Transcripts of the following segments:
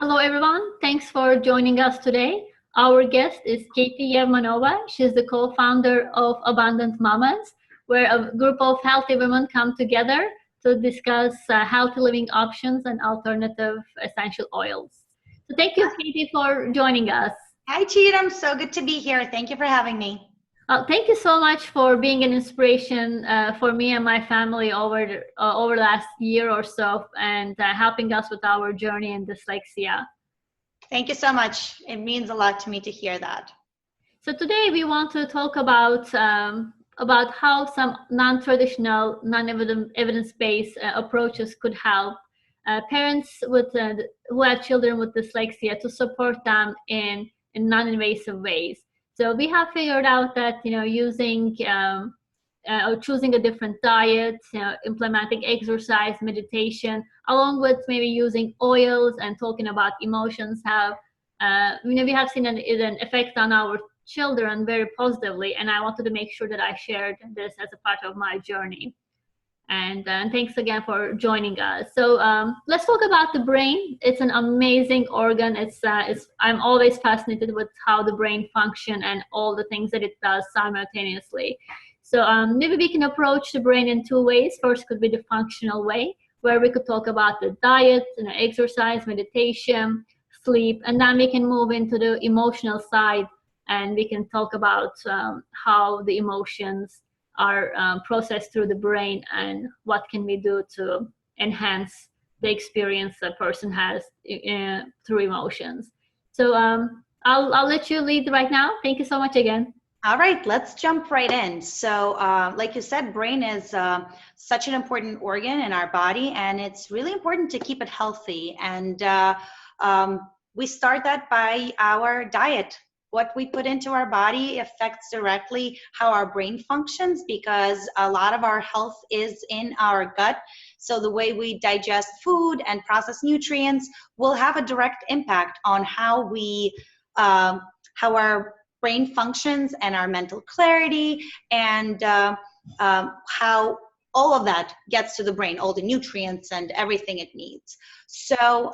Hello, everyone. Thanks for joining us today. Our guest is Katie Yevmenova. She's the co-founder of Abundant Mamas, where a group of healthy women come together to discuss healthy living options and alternative essential oils. So thank you, Katie, for joining us. Hi, Cheatham. So good to be here. Thank you for having me. Thank you so much for being an inspiration for me and my family over the last year or so, and helping us with our journey in dyslexia. Thank you so much. It means a lot to me to hear that. So today we want to talk about how some non-traditional, non-evidence-based approaches could help parents who have children with dyslexia to support them in non-invasive ways. So we have figured out that using or choosing a different diet, implementing exercise, meditation, along with maybe using oils and talking about emotions have we have seen an effect on our children very positively, and I wanted to make sure that I shared this as a part of my journey. And thanks again for joining us. So let's talk about the brain. It's an amazing organ. I'm always fascinated with how the brain functions and all the things that it does simultaneously. So maybe we can approach the brain in two ways. First could be the functional way, where we could talk about the diet, exercise, meditation, sleep, and then we can move into the emotional side, and we can talk about how the emotions are processed through the brain and what can we do to enhance the experience a person has through emotions. So I'll let you lead right now. Thank you so much again. All right, let's jump right in. So like you said, brain is such an important organ in our body, and it's really important to keep it healthy. And we start that by our diet. What we put into our body affects directly how our brain functions, because a lot of our health is in our gut. So the way we digest food and process nutrients will have a direct impact on how our brain functions and our mental clarity, and how all of that gets to the brain, all the nutrients and everything it needs. So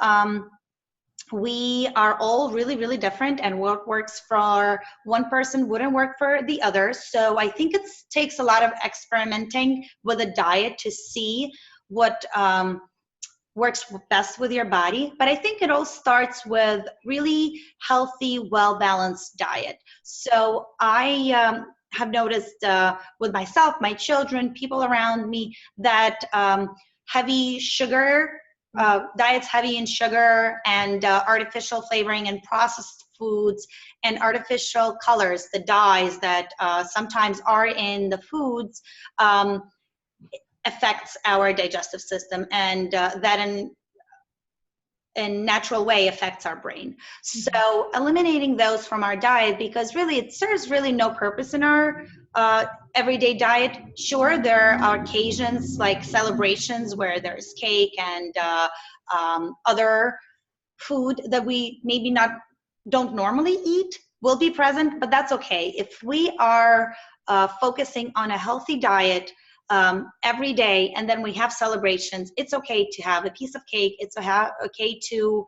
we are all really, really different, and what works for one person wouldn't work for the other. So I think it takes a lot of experimenting with a diet to see what works best with your body. But I think it all starts with really healthy, well-balanced diet. So I have noticed with myself, my children, people around me, that heavy sugar diets heavy in sugar and artificial flavoring and processed foods and artificial colors, the dyes that sometimes are in the foods, affects our digestive system, and that in natural way affects our brain. So eliminating those from our diet, because really it serves really no purpose in our everyday diet. Sure, there are occasions like celebrations where there's cake and other food that we maybe don't normally eat will be present, but that's okay. If we are focusing on a healthy diet every day, and then we have celebrations, it's okay to have a piece of cake. It's okay to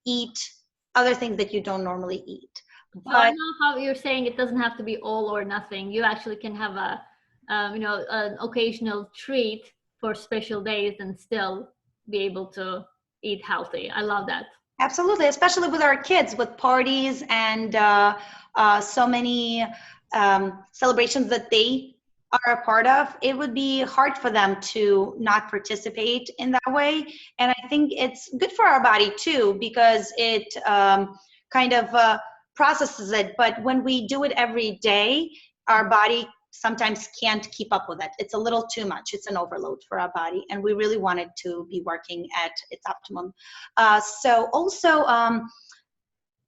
eat other things that you don't normally eat. But I know how you're saying it doesn't have to be all or nothing. You actually can have an occasional treat for special days and still be able to eat healthy. I love that. Absolutely, especially with our kids, with parties and so many celebrations that they are a part of. It would be hard for them to not participate in that way. And I think it's good for our body too, because it kind of processes it. But when we do it every day, our body sometimes can't keep up with it. It's a little too much. It's an overload for our body, and we really want it to be working at its optimum. So also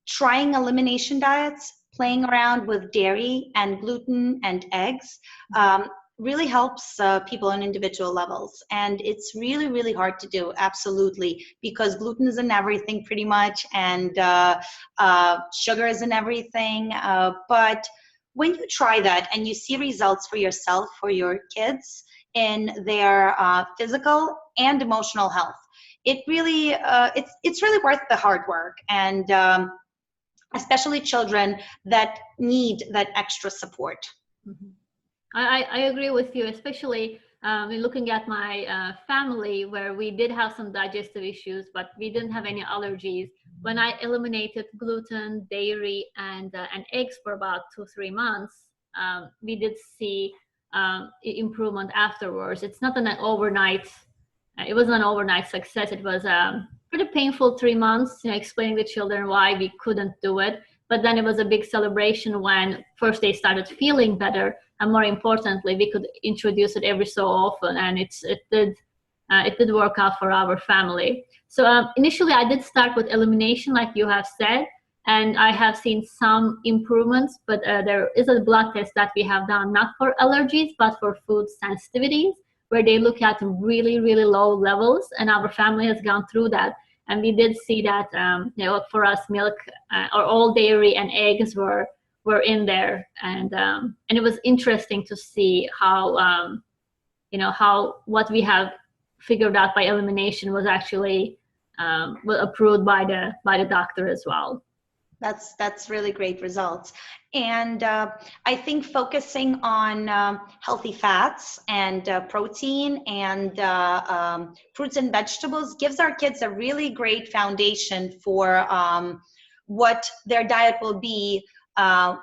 trying elimination diets, playing around with dairy and gluten and eggs really helps people on individual levels. And it's really, really hard to do, absolutely, because gluten is in everything pretty much, and sugar is in everything. But when you try that and you see results for yourself, for your kids, in their physical and emotional health, it really it's really worth the hard work, and especially children that need that extra support. Mhm. I agree with you, especially in looking at my family, where we did have some digestive issues, but we didn't have any allergies. When I eliminated gluten, dairy, and eggs for about 2-3 months, we did see improvement afterwards. It's not an overnight. It wasn't an overnight success. It was pretty painful 3 months, explaining to children why we couldn't do it. But then it was a big celebration when first they started feeling better, and more importantly, we could introduce it every so often, and it did work out for our family. So initially, I did start with elimination, like you have said, and I have seen some improvements. But there is a blood test that we have done, not for allergies, but for food sensitivities, where they look at really, really low levels, and our family has gone through that. And we did see that, for us, milk or all dairy and eggs were in there, and it was interesting to see how what we have figured out by elimination was actually approved by the doctor as well. That's really great results. And I think focusing on healthy fats and protein and fruits and vegetables gives our kids a really great foundation for what their diet will be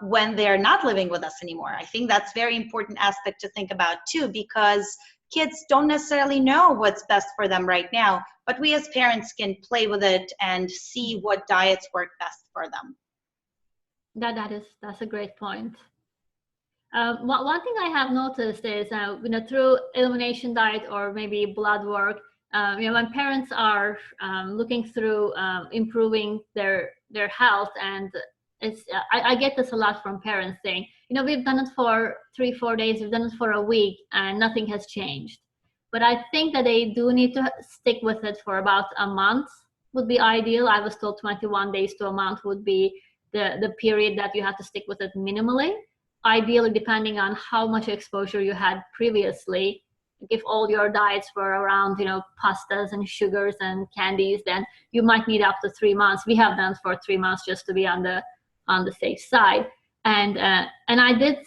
when they're not living with us anymore. I think that's a very important aspect to think about too, because kids don't necessarily know what's best for them right now, but we as parents can play with it and see what diets work best for them. That's a great point. One thing I have noticed is, through elimination diet or maybe blood work, when parents are looking through improving their health, and I get this a lot from parents saying, we've done it for 3-4 days, we've done it for a week, and nothing has changed. But I think that they do need to stick with it for about a month would be ideal. I was told 21 days to a month would be the period that you have to stick with it minimally. Ideally, depending on how much exposure you had previously. If all your diets were around, pastas and sugars and candies, then you might need up to 3 months. We have done for 3 months just to be on the safe side. And I did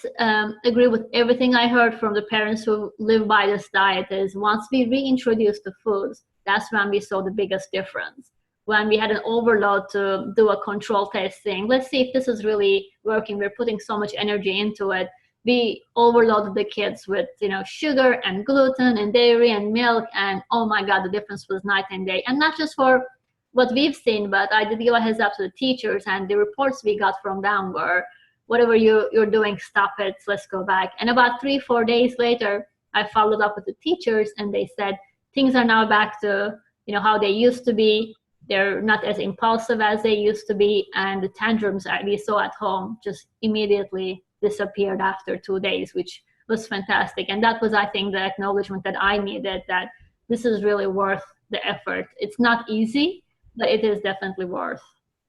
agree with everything I heard from the parents who live by this diet. Is once we reintroduced the foods, that's when we saw the biggest difference. When we had an overload to do a control test saying, let's see if this is really working, we're putting so much energy into it, we overloaded the kids with sugar and gluten and dairy and milk, and oh my god, the difference was night and day. And not just for what we've seen, but I did give a heads up to the teachers, and the reports we got from them were, whatever you're doing, stop it, let's go back. And about 3-4 days later, I followed up with the teachers, and they said things are now back to how they used to be. They're not as impulsive as they used to be, and the tantrums that we saw at home just immediately disappeared after 2 days, which was fantastic. And that was, I think, the acknowledgement that I needed, that this is really worth the effort. It's not easy, but it is definitely worth.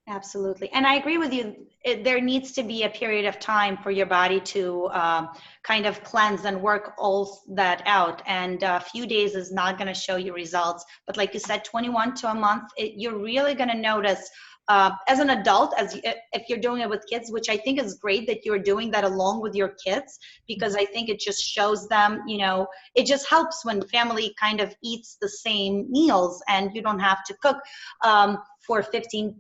Absolutely. And I agree with you. There needs to be a period of time for your body to kind of cleanse and work all that out. And a few days is not going to show you results. But like you said, 21 to a month, you're really going to notice as an adult, if you're doing it with kids, which I think is great that you're doing that along with your kids, because I think it just shows them, it just helps when family kind of eats the same meals and you don't have to cook for 15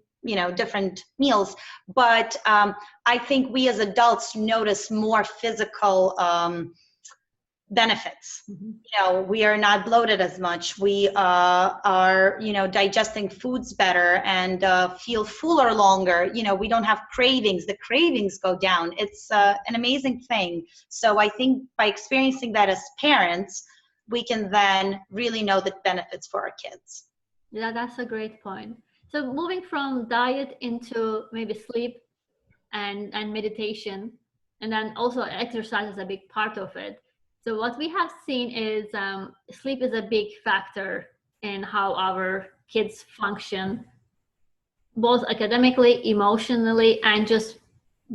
different meals. But I think we as adults notice more physical benefits. We are not bloated as much. We are, digesting foods better and feel fuller longer. We don't have cravings. The cravings go down. It's an amazing thing. So I think by experiencing that as parents, we can then really know the benefits for our kids. Yeah, that's a great point. So moving from diet into maybe sleep and meditation, and then also exercise is a big part of it. So what we have seen is sleep is a big factor in how our kids function, both academically, emotionally, and just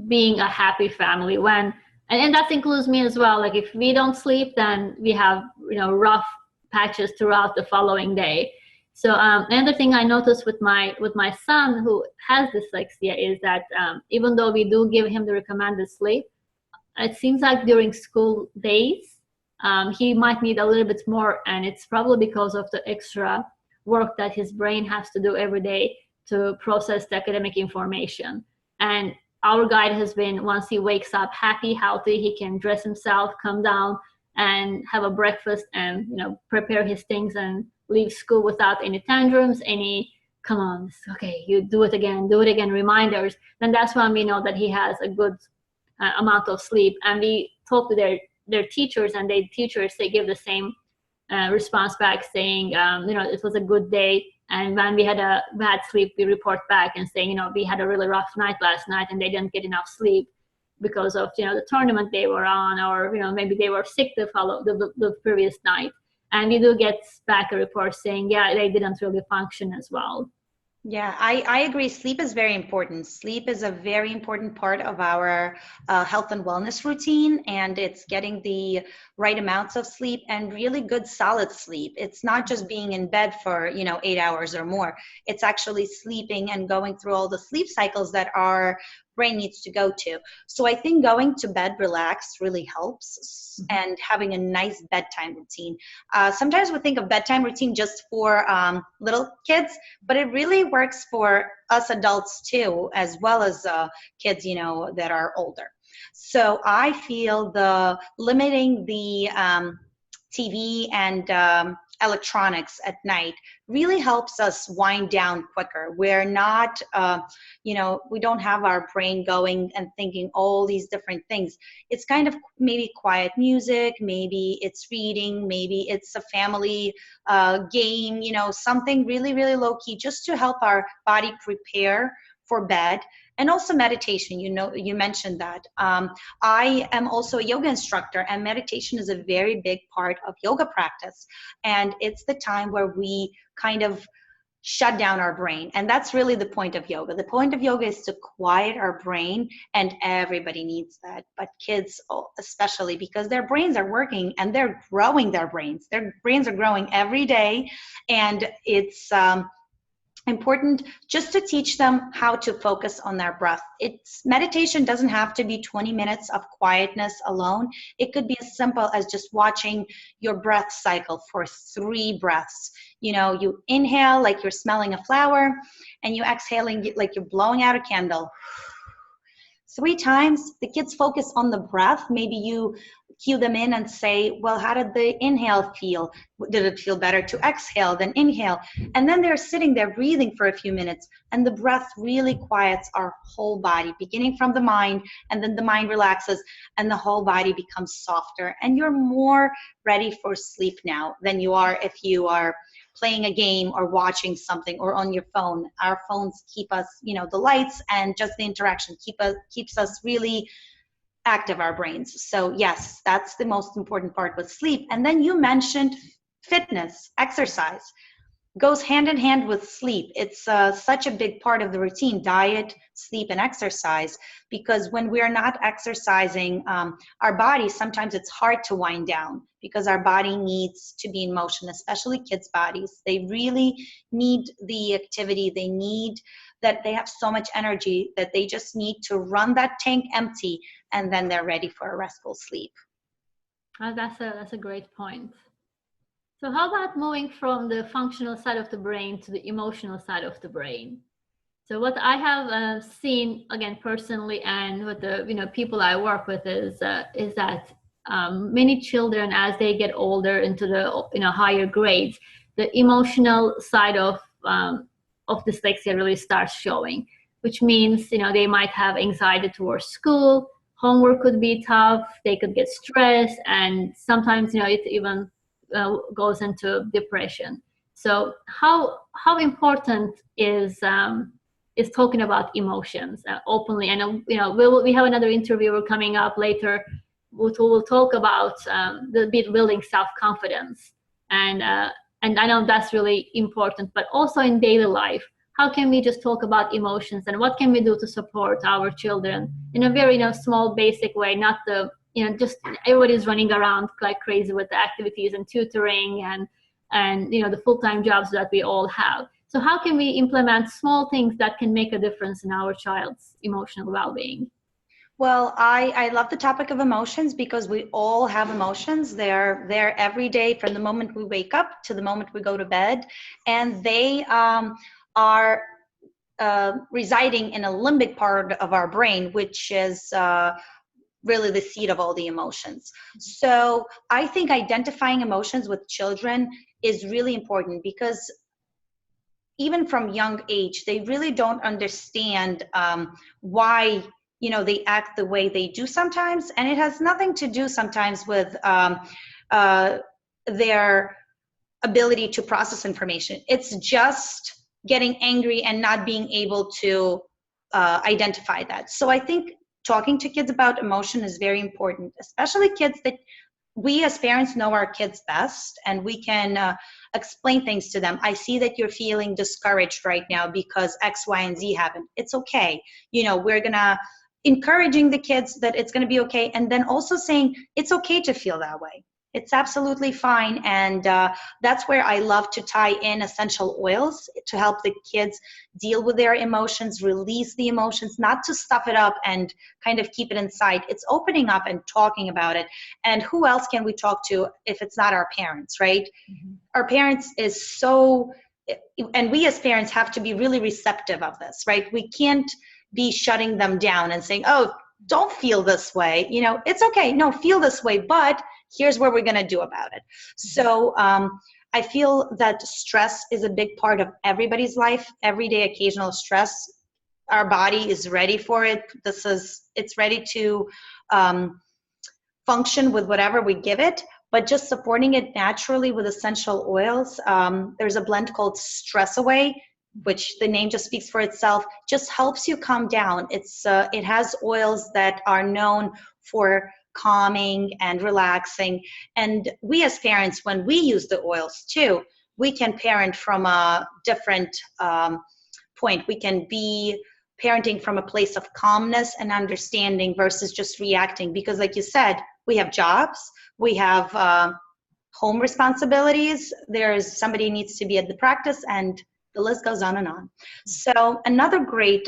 being a happy family. And that includes me as well. Like if we don't sleep, then we have rough patches throughout the following day. So another thing I noticed with my son who has dyslexia is that even though we do give him the recommended sleep, it seems like during school days he might need a little bit more, and it's probably because of the extra work that his brain has to do every day to process the academic information. And our guide has been, once he wakes up happy, healthy, he can dress himself, come down and have a breakfast and, you know, prepare his things and leave school without any tantrums, any come on, okay, you do it again, reminders. Then that's when we know that he has a good amount of sleep. And we talk to their teachers, and their teachers, they give the same response back saying, you know, it was a good day. And when we had a bad sleep, we report back and saying, you know, we had a really rough night last night and they didn't get enough sleep because of, you know, the tournament they were on, or, you know, maybe they were sick the previous night. And we do get back a report saying, yeah, they didn't really function as well. Yeah, I agree. Sleep is very important. Sleep is a very important part of our health and wellness routine, and it's getting the right amounts of sleep and really good solid sleep. It's not just being in bed for, you know, 8 hours or more. It's actually sleeping and going through all the sleep cycles that our brain needs to go to. So I think going to bed relaxed really helps, and having a nice bedtime routine. Sometimes we think of bedtime routine just for little kids, but it really works for us adults too, as well as kids, you know, that are older. So I feel the limiting the TV and electronics at night really helps us wind down quicker. We're not, you know, we don't have our brain going and thinking all these different things. It's kind of maybe quiet music, maybe it's reading, maybe it's a family game, you know, something really, really low key, just to help our body prepare for bed. And also meditation, you know, you mentioned that. I am also a yoga instructor, and meditation is a very big part of yoga practice. And it's the time where we kind of shut down our brain. And that's really the point of yoga. The point of yoga is to quiet our brain, and everybody needs that. But kids especially, because their brains are working and they're growing their brains. Their brains are growing every day. And it's important just to teach them how to focus on their breath. Meditation doesn't have to be 20 minutes of quietness alone. It could be as simple as just watching your breath cycle for 3 breaths. You know, you inhale like you're smelling a flower, and you exhaling like you're blowing out a candle. 3 times. The kids focus on the breath. Maybe you cue them in and say, well, how did the inhale feel? Did it feel better to exhale than inhale? And then they're sitting there breathing for a few minutes, and the breath really quiets our whole body, beginning from the mind, and then the mind relaxes and the whole body becomes softer, and you're more ready for sleep now than you are if you are playing a game or watching something or on your phone. Our phones keep us, you know, the lights and just the interaction keeps us really active, our brains. So yes, that's the most important part with sleep. And then you mentioned fitness, exercise goes hand in hand with sleep. It's such a big part of the routine: diet, sleep, and exercise. Because when we're not exercising our body, sometimes it's hard to wind down, because our body needs to be in motion, especially kids' bodies. They really need the activity. They need that. They have so much energy that they just need to run that tank empty, and then they're ready for a restful sleep. That's a great point. So how about moving from the functional side of the brain to the emotional side of the brain? So what I have seen, again, personally, and with the, you know, people I work with, is that many children, as they get older into the, you know, higher grades, the emotional side of dyslexia really starts showing, which means, you know, they might have anxiety towards school, homework could be tough, they could get stressed, and sometimes, you know, it even goes into depression. So how important is talking about emotions openly? And you know, we have another interviewer coming up later who will talk about the building self-confidence, and I know that's really important. But also in daily life, how can we just talk about emotions, and what can we do to support our children in a very, you know, small, basic way? Not the, you know, just everybody's running around like crazy with the activities and tutoring and the full-time jobs that we all have. So how can we implement small things that can make a difference in our child's emotional well-being? Well, I love the topic of emotions because we all have emotions. They're there every day from the moment we wake up to the moment we go to bed. And they are residing in a limbic part of our brain, which is really the seat of all the emotions. So I think identifying emotions with children is really important because even from young age, they really don't understand why they act the way they do sometimes, and it has nothing to do sometimes with their ability to process information. It's just getting angry and not being able to identify that. So I think talking to kids about emotion is very important, especially kids that we as parents know our kids best, and we can explain things to them. I see that you're feeling discouraged right now because X, Y, and Z happened. It's okay. We're gonna encouraging the kids that it's gonna be okay, and then also saying it's okay to feel that way. It's absolutely fine. And that's where I love to tie in essential oils to help the kids deal with their emotions, release the emotions, not to stuff it up and kind of keep it inside. It's opening up and talking about it. And who else can we talk to if it's not our parents, right? Mm-hmm. Our parents is so, and we as parents have to be really receptive of this, right? We can't be shutting them down and saying, oh, don't feel this way. It's okay. No, feel this way, but here's what we're going to do about it. So I feel that stress is a big part of everybody's life. Everyday occasional stress, our body is ready for it. It's ready to function with whatever we give it, but just supporting it naturally with essential oils. There's a blend called Stress Away, which the name just speaks for itself, just helps you calm down. It has oils that are known for calming and relaxing. And we as parents, when we use the oils too, we can parent from a different point. We can be parenting from a place of calmness and understanding versus just reacting. Because like you said, we have jobs, we have home responsibilities, there's somebody needs to be at the practice, and the list goes on and on. So another great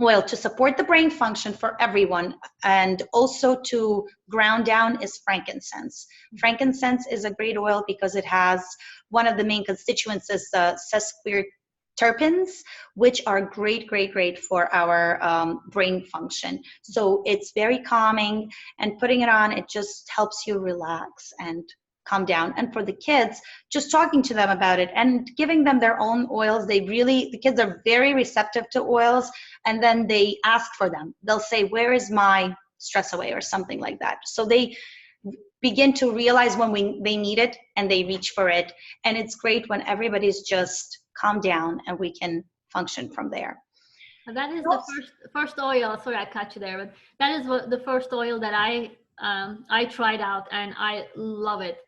oil to support the brain function for everyone and also to ground down is frankincense. Frankincense is a great oil because it has one of the main constituents is sesquiterpenes, which are great for our brain function. So it's very calming, and putting it on, it just helps you relax and calm down. And for the kids, just talking to them about it and giving them their own oils. The kids are very receptive to oils, and then they ask for them. They'll say, where is my Stress Away or something like that. So they begin to realize when they need it and they reach for it. And it's great when everybody's just calm down and we can function from there. That is the first oil. Sorry, I cut you there, but that is the first oil that I tried out, and I love it.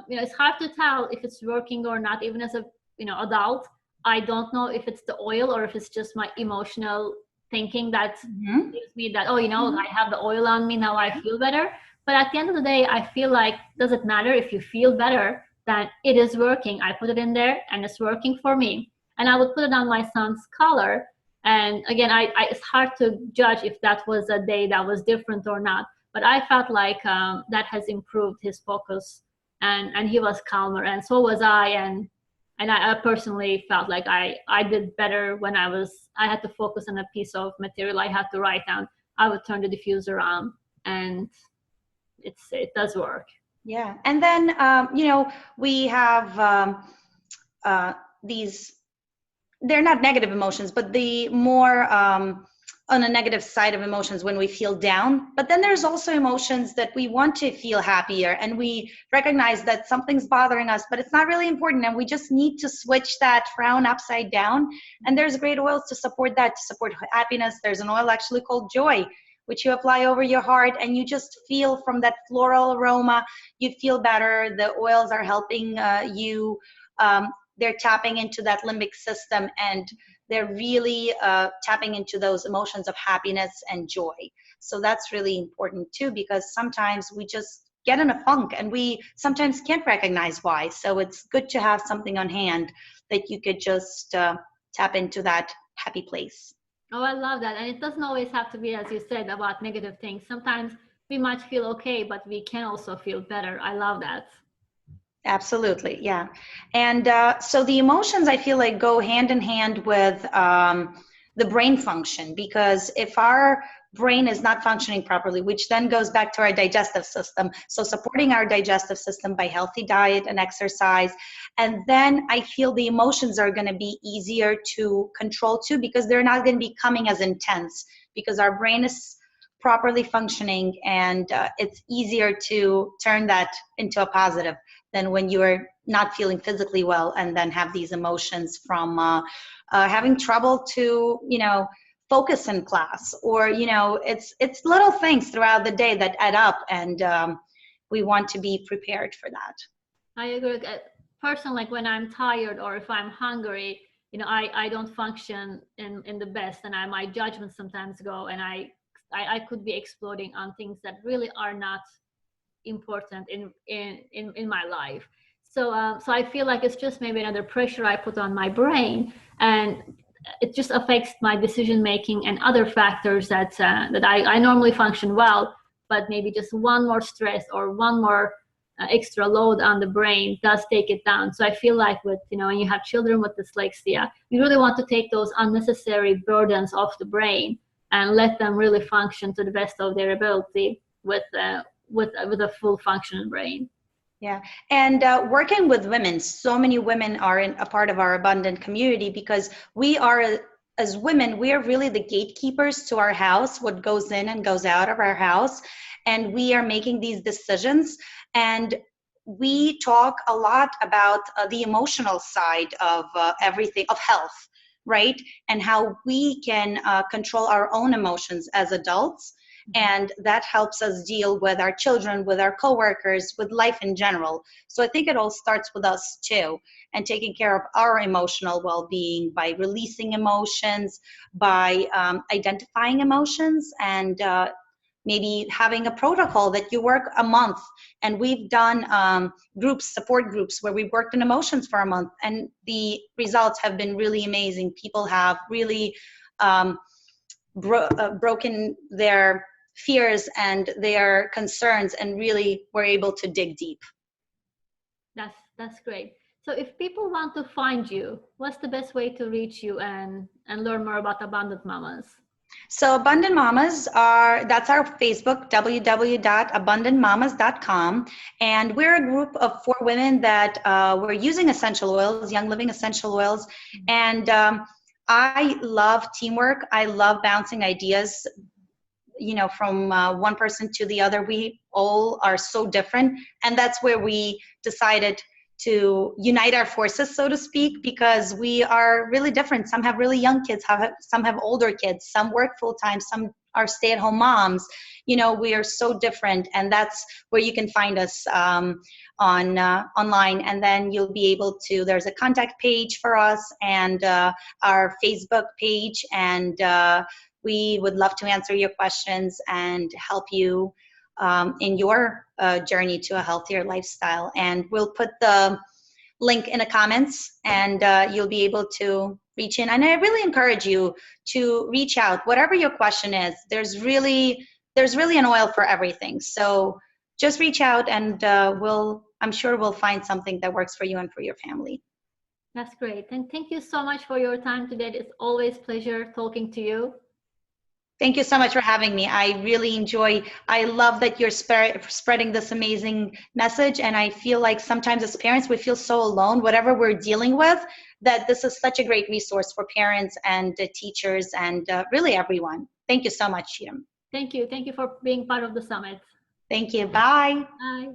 It's hard to tell if it's working or not, even as a adult. I don't know if it's the oil or if it's just my emotional thinking that gives me that, I have the oil on me, now I feel better. But at the end of the day, I feel like, does it matter if you feel better? Then it is working. I put it in there and it's working for me. And I would put it on my son's collar. And again, it's hard to judge if that was a day that was different or not. But I felt like that has improved his focus, and he was calmer, and so was I. And I personally felt like I did better when I had to focus on a piece of material I had to write down. I would turn the diffuser on, and it does work. Yeah, and then we have these. They're not negative emotions, but the more on a negative side of emotions when we feel down. But then there's also emotions that we want to feel happier, and we recognize that something's bothering us, but it's not really important, and we just need to switch that frown upside down. And there's great oils to support that, to support happiness. There's an oil actually called Joy, which you apply over your heart, and you just feel from that floral aroma, you feel better. The oils are helping you. They're tapping into that limbic system, and they're really tapping into those emotions of happiness and joy. So that's really important too, because sometimes we just get in a funk, and we sometimes can't recognize why. So it's good to have something on hand that you could just tap into that happy place. Oh, I love that. And it doesn't always have to be, as you said, about negative things. Sometimes we might feel okay, but we can also feel better. I love that. Absolutely, yeah. And so the emotions, I feel like, go hand in hand with the brain function, because if our brain is not functioning properly, which then goes back to our digestive system, so supporting our digestive system by healthy diet and exercise, and then I feel the emotions are going to be easier to control too, because they're not going to be coming as intense, because our brain is properly functioning, and it's easier to turn that into a positive than when you are not feeling physically well and then have these emotions from having trouble to, focus in class, or, it's little things throughout the day that add up, and we want to be prepared for that. I agree. Personally, like when I'm tired or if I'm hungry, I don't function in the best, and my judgments sometimes go, and I could be exploding on things that really are not important in my life. So I feel like it's just maybe another pressure I put on my brain, and it just affects my decision making and other factors that I normally function well, but maybe just one more stress or one more extra load on the brain does take it down. So I feel like with when you have children with dyslexia, you really want to take those unnecessary burdens off the brain and let them really function to the best of their ability with a full functioning brain. Yeah, and working with women, so many women are a part of our abundant community, because we are, as women, we are really the gatekeepers to our house, what goes in and goes out of our house, and we are making these decisions. And we talk a lot about the emotional side of everything, of health, right? And how we can control our own emotions as adults. And that helps us deal with our children, with our coworkers, with life in general. So I think it all starts with us too, and taking care of our emotional well-being by releasing emotions, by identifying emotions, and maybe having a protocol that you work a month. And we've done support groups where we worked in emotions for a month, and the results have been really amazing. People have really broken their fears and their concerns, and really were able to dig deep. That's great. So if people want to find you, what's the best way to reach you and learn more about Abundant Mamas? So Abundant Mamas that's our Facebook, www.abundantmamas.com. And we're a group of 4 women that we're using essential oils, Young Living essential oils. And I love teamwork. I love bouncing ideas, from one person to the other. We all are so different. And that's where we decided to unite our forces, so to speak, because we are really different. Some have really young kids, some have older kids, some work full time, some are stay-at-home moms. We are so different, and that's where you can find us online. And then you'll be able to, there's a contact page for us, and our Facebook page, and we would love to answer your questions and help you in your journey to a healthier lifestyle. And we'll put the link in the comments, and you'll be able to reach in. And I really encourage you to reach out, whatever your question is. There's really an oil for everything. So just reach out, and I'm sure we'll find something that works for you and for your family. That's great. And thank you so much for your time today. It's always a pleasure talking to you. Thank you so much for having me. I love that you're spreading this amazing message. And I feel like sometimes as parents, we feel so alone, whatever we're dealing with, that this is such a great resource for parents and teachers and really everyone. Thank you so much, Shiram. Thank you. Thank you for being part of the summit. Thank you. Bye. Bye.